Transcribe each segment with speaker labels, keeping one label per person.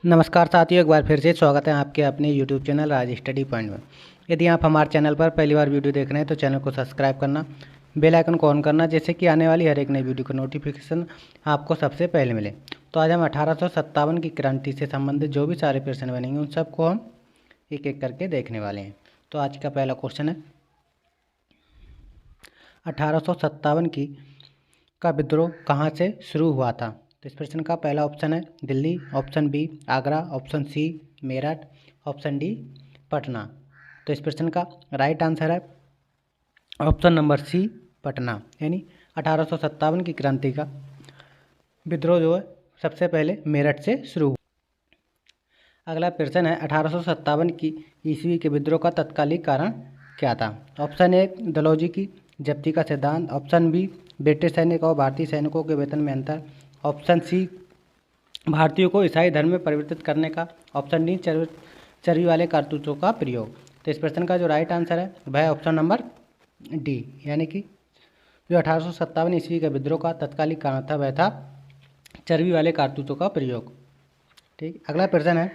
Speaker 1: नमस्कार साथियों, एक बार फिर से स्वागत है आपके अपने YouTube चैनल राज स्टडी पॉइंट में। यदि आप हमारे चैनल पर पहली बार वीडियो देख रहे हैं तो चैनल को सब्सक्राइब करना, बेल आइकन को ऑन करना, जैसे कि आने वाली हर एक नई वीडियो का नोटिफिकेशन आपको सबसे पहले मिले। तो आज हम 1857 की क्रांति से संबंधित जो भी सारे प्रश्न बनेंगे उन सबको हम एक एक करके देखने वाले हैं। तो आज का पहला क्वेश्चन है 1857 का विद्रोह कहाँ से शुरू हुआ था। तो इस प्रश्न का पहला ऑप्शन है Delhi, option B Agra, option C Meerut, option D Patna. तो इस प्रश्न का राइट आंसर है ऑप्शन नंबर सी पटना, यानी 1857 की क्रांति का विद्रोह जो है सबसे पहले मेरठ से शुरू हुआ। अगला प्रश्न है 1857 की ईस्वी के विद्रोह का तत्कालिक कारण क्या था। ऑप्शन ए डलहौजी की जब्ती का सिद्धांत, ऑप्शन बी ब्रिटिश सैनिक और भारतीय सैनिकों के वेतन में अंतर, ऑप्शन सी भारतीयों को ईसाई धर्म में परिवर्तित करने का, ऑप्शन डी चर्बी वाले कारतूसों का प्रयोग। तो इस प्रश्न का जो राइट आंसर है वह है ऑप्शन नंबर डी, यानी कि जो 1857 ईस्वी का विद्रोह का तत्कालिक कारण था वह था चर्बी वाले कारतूसों का प्रयोग। ठीक, अगला प्रश्न है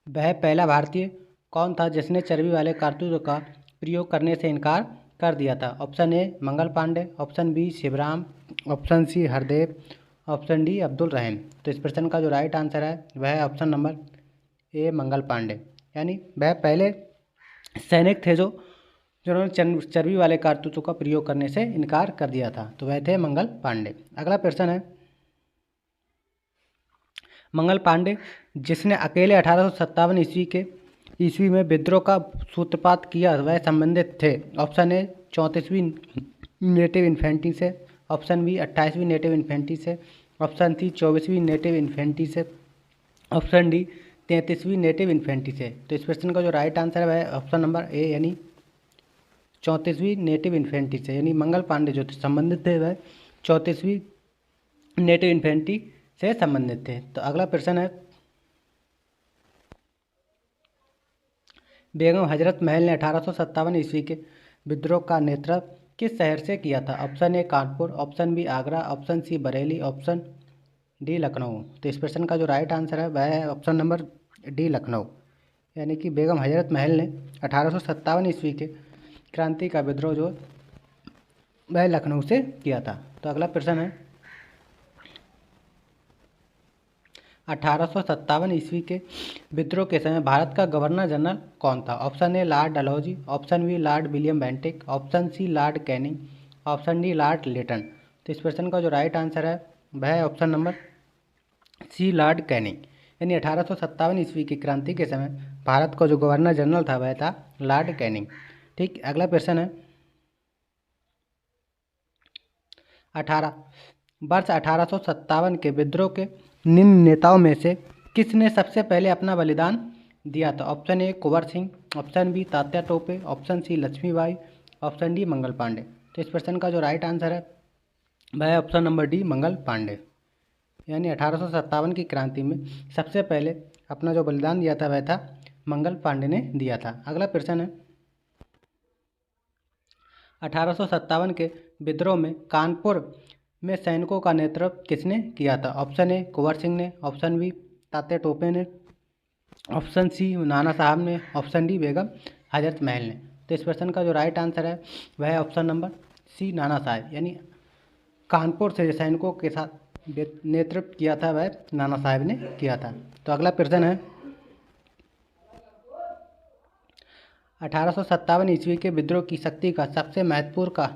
Speaker 1: वह पहला भारतीय कौन था जिसने चर्बी वाले कारतूसों का प्रयोग करने से इनकार कर दिया था। Option A Mangal Pandey, option B Shivram, option C Hardev, option D Abdul Rahim. तो इस प्रश्न का जो राइट आंसर है वह है option number A Mangal Pandey, यानी वह पहले सैनिक थे जिन्होंने चर्बी वाले कारतूसों का प्रयोग करने से इनकार कर दिया था, तो वह थे मंगल पांडे। अगला प्रश्न है मंगल पांडे जिसने अकेले 1857 ईस्वी में विद्रोह का सूत्रपात किया वह संबंधित थे। ऑप्शन ए 34वीं नेटिव इन्फेंट्री से, ऑप्शन बी 28वीं नेटिव इन्फेंट्री से, ऑप्शन सी 24वीं नेटिव इन्फेंट्री से, ऑप्शन डी 33वीं नेटिव इन्फेंट्री से। तो इस प्रश्न का जो राइट आंसर है वह ऑप्शन नंबर ए, यानी 34वीं नेटिव इन्फेंट्री से, यानी मंगल पांडे जो संबंधित थे वह 34वीं नेटिव इन्फेंट्री से संबंधित थे। तो अगला प्रश्न है बेगम हजरत महल ने 1857 ईस्वी के विद्रोह का नेतृत्व किस शहर से किया था। Option A Kanpur, option B Agra, option C Bareilly, option D Lucknow. तो इस प्रश्न का जो राइट आंसर है वह है ऑप्शन नंबर डी लखनऊ, यानी कि बेगम हजरत महल ने 1857 ईस्वी के क्रांति का विद्रोह जो वह लखनऊ से किया था। तो अगला प्रश्न है 1857 ईस्वी के विद्रोह के समय भारत का गवर्नर जनरल कौन था। Option A Lord Dalhousie, option B Lord William Bentinck, option C Lord Canning, option D Lord Lytton. तो इस प्रश्न का जो राइट आंसर है वह है option number C Lord Canning, यानी 1857 ईस्वी की क्रांति के समय भारत का जो गवर्नर जनरल था वह था लॉर्ड कैनिंग। ठीक, अगला प्रश्न है वर्ष 1857 के विद्रोह के निम्न नेताओं में से किसने सबसे पहले अपना बलिदान दिया था। Option A Kunwar Singh, option B Tatya Tope, option C Lakshmibai, option D Mangal Pandey. तो इस प्रश्न का जो राइट आंसर है वह है option number D Mangal Pandey, यानी 1857 की क्रांति में सबसे पहले अपना जो बलिदान दिया था वह था मंगल पांडे ने दिया था। अगला प्रश्न है 1857 के विद्रोह में कानपुर में सैनिकों का नेतृत्व किसने किया था। ऑप्शन ए कुंवर सिंह ने, ऑप्शन बी तात्या टोपे ने, ऑप्शन सी नाना साहब ने, ऑप्शन डी बेगम हजरत महल ने। तो इस प्रश्न का जो राइट आंसर है वह है ऑप्शन नंबर सी नाना साहब, यानी कानपुर से सैनिकों के साथ नेतृत्व किया था वह नाना साहब ने किया था। तो अगला प्रश्न है 1857 ईस्वी के विद्रोह की शक्ति का सबसे महत्वपूर्ण का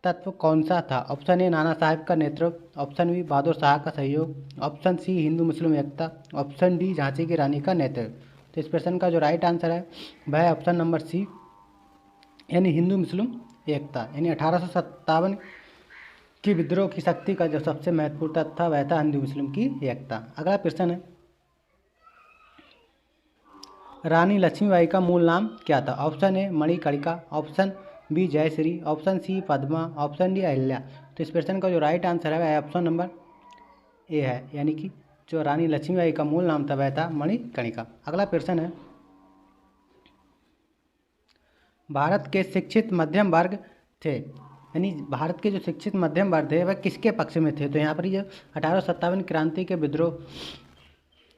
Speaker 1: तत्व कौन सा था। ऑप्शन ए नाना साहब का नेतृत्व, ऑप्शन बी बहादुर शाह का सहयोग, ऑप्शन सी हिंदू मुस्लिम एकता, ऑप्शन डी झांसी की रानी का नेतृत्व। तो इस प्रश्न का जो राइट आंसर है वह है ऑप्शन नंबर सी, यानी हिंदू मुस्लिम एकता, यानी 1857 की विद्रोह की शक्ति का जो सबसे महत्वपूर्ण तत्व था वह था हिंदू मुस्लिम की एकता। अगला प्रश्न है रानी लक्ष्मीबाई का मूल नाम क्या था। Option A Manikarnika, option B Jayashree, option C Padma, option D Ahilya. तो इस प्रश्न का जो राइट आंसर है वह ऑप्शन नंबर ए है, यानी कि जो रानी लक्ष्मीबाई का मूल नाम था वह था मणिकर्णिका। अगला प्रश्न है भारत के शिक्षित मध्यम वर्ग थे यानी भारत के जो शिक्षित मध्यम वर्ग थे वह किसके पक्ष में थे? तो यहाँ पर ये 1857 क्रांति के विद्रोह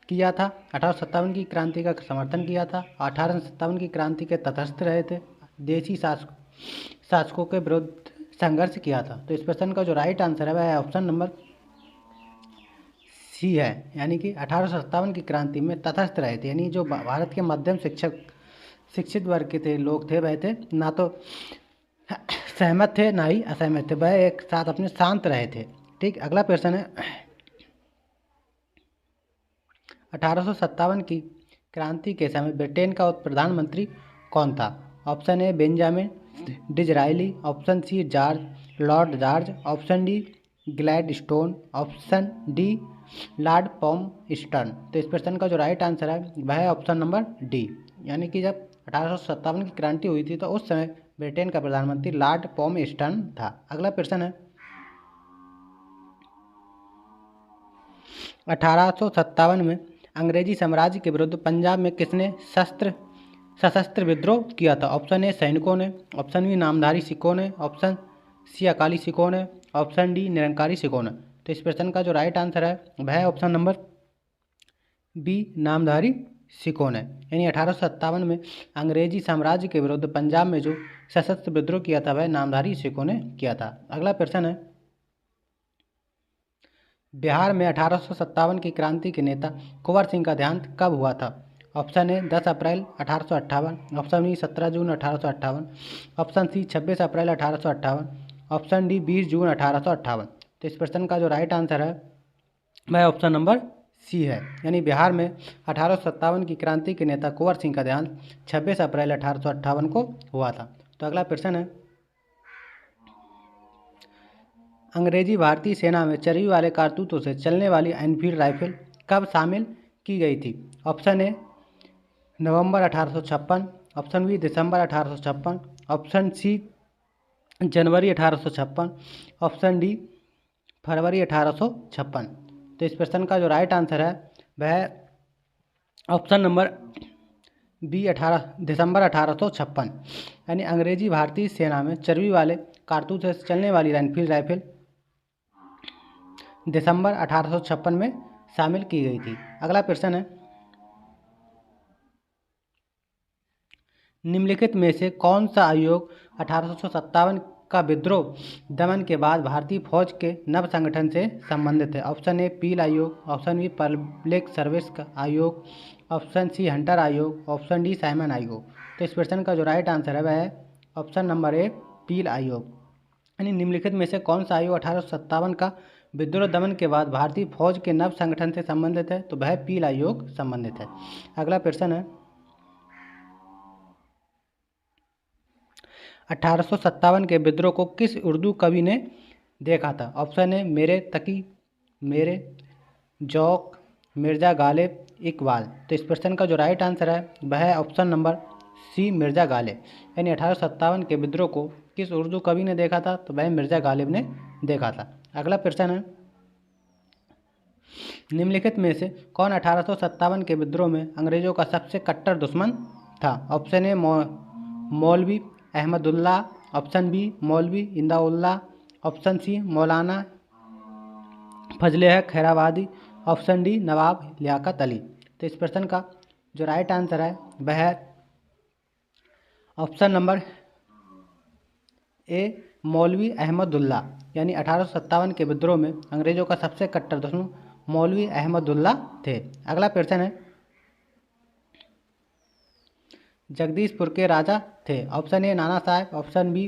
Speaker 1: किया था, 1857 की क्रांति का समर्थन किया था, 1857 की क्रांति के तटस्थ रहे थे, देशी शासकों के विरुद्ध संघर्ष किया था। तो इस प्रश्न का जो राइट आंसर है वह है ऑप्शन नंबर सी है, यानी कि 1857 की क्रांति में तटस्थ रहे थे, यानी जो भारत के मध्यम शिक्षित वर्ग के थे लोग थे वह थे ना तो सहमत थे ना ही असहमत थे, वह एक साथ अपने शांत रहे थे। ठीक, अगला प्रश्न है 1857 की क्रांति के समय ब्रिटेन का प्रधानमंत्री कौन था? Option A Benjamin Disraeli, option C lord George, option D Gladstone, option D lord Palmerston. तो इस प्रश्न का जो राइट आंसर है वह है ऑप्शन नंबर डी, यानी कि जब 1857 की क्रांति हुई थी तो उस समय ब्रिटेन का प्रधानमंत्री लॉर्ड पाल्मर्स्टन था। अगला प्रश्न है 1857 में अंग्रेजी साम्राज्य के विरुद्ध पंजाब में किसने सशस्त्र विद्रोह किया था? ऑप्शन ए सैनिकों ने, ऑप्शन बी नामधारी सिखों ने, ऑप्शन सी अकाली सिखों ने, ऑप्शन डी निरंकारी सिखों ने। तो इस प्रश्न का जो राइट आंसर है वह है ऑप्शन नंबर बी नामधारी सिखों ने, यानी 1857 में अंग्रेजी साम्राज्य के विरुद्ध पंजाब में जो सशस्त्र विद्रोह किया था वह नामधारी सिखों ने किया था। अगला प्रश्न है बिहार में 1857 की क्रांति के नेता कुंवर सिंह का देहांत कब हुआ था? ऑप्शन ए 10 अप्रैल 1858, ऑप्शन बी 17 जून 1858, ऑप्शन सी 26 अप्रैल 1858, ऑप्शन डी 20 जून 1858। तो इस प्रश्न का जो राइट आंसर है वह ऑप्शन नंबर सी है, यानी बिहार में 1857 की क्रांति के नेता कुंवर सिंह का देहांत 26 अप्रैल 1858 को हुआ था। तो अगला प्रश्न है अंग्रेजी भारतीय सेना में चर्बी वाले कारतूसों से चलने वाली एनफील्ड राइफल कब शामिल की गई थी? ऑप्शन ए नवंबर 1856, ऑप्शन बी दिसंबर 1856, ऑप्शन सी जनवरी 1856, ऑप्शन डी फरवरी 1856। तो इस प्रश्न का जो राइट आंसर है वह ऑप्शन नंबर बी दिसंबर 1856, यानी अंग्रेजी भारतीय सेना में चर्बी वाले कारतूस से चलने वाली एनफील्ड राइफल दिसंबर 1856 में शामिल की गई थी। अगला प्रश्न है निम्नलिखित में से कौन सा आयोग 1857 का विद्रोह दमन के बाद भारतीय फौज के नव संगठन से संबंधित है? ऑप्शन ए पील आयोग, ऑप्शन बी पब्लिक सर्विस आयोग, ऑप्शन सी हंटर आयोग, ऑप्शन डी साइमन आयोग। तो इस प्रश्न का जो राइट आंसर है वह है ऑप्शन नंबर ए पील आयोग, यानी निम्नलिखित में से कौन सा आयोग 1857 का विद्रोह दमन के बाद भारतीय फौज के नव संगठन से संबंधित है? तो वह पील आयोग संबंधित है। अगला प्रश्न है 1857 के विद्रोह को किस उर्दू कवि ने देखा था? ऑप्शन ए मेरे तकी, मेरे जौक, मिर्ज़ा गालिब, इकबाल। तो इस प्रश्न का जो राइट आंसर है वह है option number C Mirza Ghalib, यानी 1857 के विद्रोह को किस उर्दू कवि ने देखा था? तो वह मिर्ज़ा गालिब ने देखा था। अगला प्रश्न है निम्नलिखित में से कौन 1857 के विद्रोह में अंग्रेजों का सबसे कट्टर दुश्मन था? ऑप्शन ए मौलवी अहमदुल्ला, ऑप्शन बी मौलवी इंदाउल्ला, ऑप्शन सी मौलाना फजले हक खैराबादी, ऑप्शन डी नवाब लियाकत अली। तो इस प्रश्न का जो राइट आंसर है वह है ऑप्शन नंबर ए मौलवी अहमदुल्ला, यानी 1857 के विद्रोह में अंग्रेजों का सबसे कट्टर दुश्मन मौलवी अहमदुल्ला थे। अगला प्रश्न है जगदीशपुर के राजा थे? Option A Nana Sahib, option B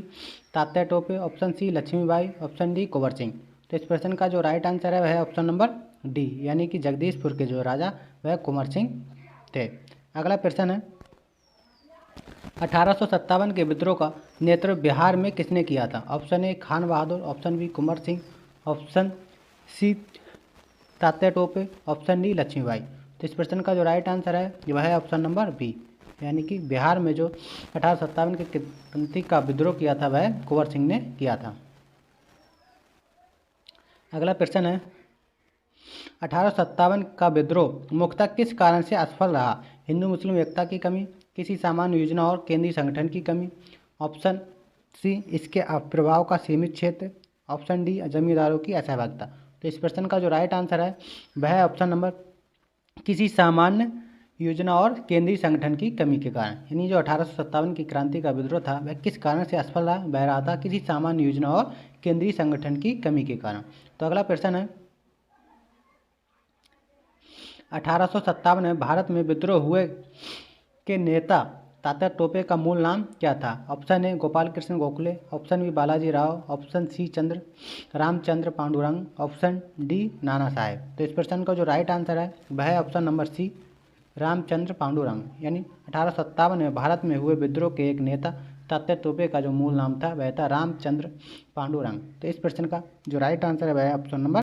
Speaker 1: Tatya Tope, option C Lakshmibai, option D Kunwar Singh. तो इस प्रश्न का जो राइट आंसर है वह है ऑप्शन नंबर डी, यानी कि जगदीशपुर के जो राजा वह कुंवर सिंह थे। अगला प्रश्न है 1857 के विद्रोह का नेतृत्व बिहार में किसने किया था? Option A Khan Bahadur, option B Kunwar Singh, option C Tatya Tope, option D Lakshmibai. तो इस प्रश्न का जो राइट आंसर है वह है ऑप्शन नंबर बी, यानी कि बिहार में जो 1857 के क्रांति का विद्रोह किया था वह कुंवर सिंह ने किया था। अगला प्रश्न है 1857 का विद्रोह मुख्यतः किस कारण से असफल रहा? हिंदू मुस्लिम एकता की कमी, किसी सामान्य योजना और केंद्रीय संगठन की कमी, ऑप्शन सी इसके प्रभाव का सीमित क्षेत्र, ऑप्शन डी जमींदारों की असहभागिता। तो इस प्रश्न का जो राइट आंसर है वह है ऑप्शन नंबर किसी सामान्य योजना और केंद्रीय संगठन की कमी के कारण। यानी जो 1857 की क्रांति का विद्रोह था वह किस कारण से असफल बह रहा था, किसी सामान्य योजना और केंद्रीय संगठन की कमी के कारण। तो अगला प्रश्न है 1857 में भारत में विद्रोह हुए के नेता तात्या टोपे का मूल नाम क्या था। Option A Gopal Krishna Gokhale, option B Balaji Rao, option C Ramchandra Pandurang, option D Nana Sahib. तो इस प्रश्न का जो राइट आंसर है वह है option number C Ramchandra Pandurang. यानी 1857 में भारत में हुए विद्रोह के एक नेता तात्या टोपे का जो मूल नाम था वह था रामचंद्र पांडुरंग। तो इस प्रश्न का जो राइट आंसर है वह है ऑप्शन नंबर